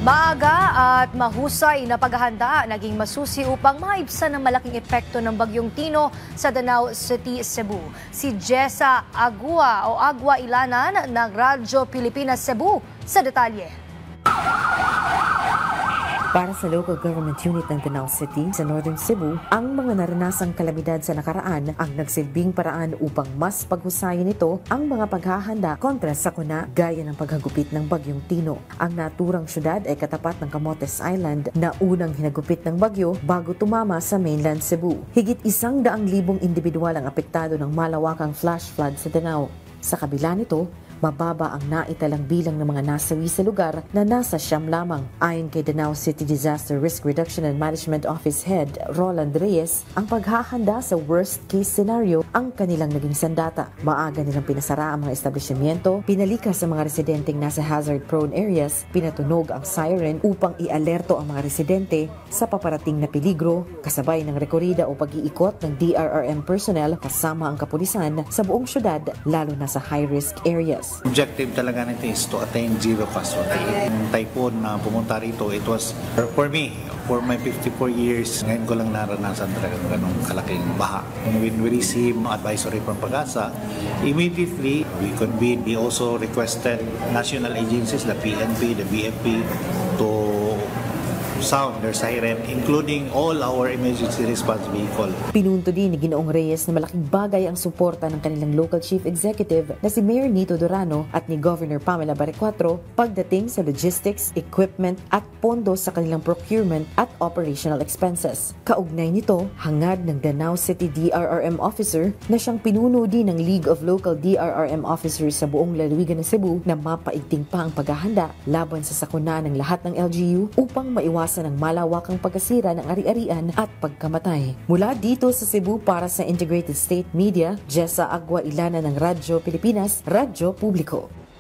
Maaga at mahusay na paghahanda naging masusi upang maibsan ang malaking epekto ng Bagyong Tino sa Danao City, Cebu. Si Jessa Agua Ilanan ng Radyo Pilipinas Cebu sa detalye. Para sa local government unit ng Danao City sa Northern Cebu, ang mga naranasang kalamidad sa nakaraan ang nagsilbing paraan upang mas paghusayin ito ang mga paghahanda kontra sa sakuna gaya ng paghagupit ng Bagyong Tino. Ang naturang syudad ay katapat ng Camotes Island na unang hinagupit ng bagyo bago tumama sa mainland Cebu. Higit 100,000 individual ang apektado ng malawakang flash flood sa Danao. Sa kabila nito, mababa ang naitalang bilang ng mga nasawi sa lugar na nasa 9 lamang. Ayon kay Danao City Disaster Risk Reduction and Management Office Head Roland Reyes, ang paghahanda sa worst case scenario ang kanilang naging sandata. Maaga nilang pinasara ang mga establishmento, pinalikas sa mga residenteng nasa hazard-prone areas, pinatunog ang siren upang i-alerto ang mga residente sa paparating na peligro, kasabay ng rekorida o pag-iikot ng DRRM personnel kasama ang kapulisan sa buong syudad, lalo na sa high-risk areas. Objective talaga nito is to attain zero casualty. Yung typhoon na pumunta rito, it was, for me, for my 54 years, ngayon ko lang naranasan talaga ganong kalaking baha. When we received advisory from Pag-asa, immediately we convened. We also requested national agencies, the PNP, the BFP, to sound their siren, including all our emergency response vehicle. Pinunto din ni Ginoong Reyes na malaking bagay ang suporta ng kanilang local chief executive na si Mayor Nito Durano at ni Governor Pamela Barecuatro pagdating sa logistics, equipment at pondo sa kanilang procurement at operational expenses. Kaugnay nito, hangad ng Danao City DRRM officer na siyang pinuno din ng League of Local DRRM Officers sa buong lalawigan ng Cebu na mapaigting pa ang paghahanda laban sa sakuna ng lahat ng LGU upang maiwasan ng malawakang pagkasira ng ari-arian at pagkamatay. Mula dito sa Cebu para sa Integrated State Media, Jessa Agua Ilanan ng Radyo Pilipinas, Radyo Publiko.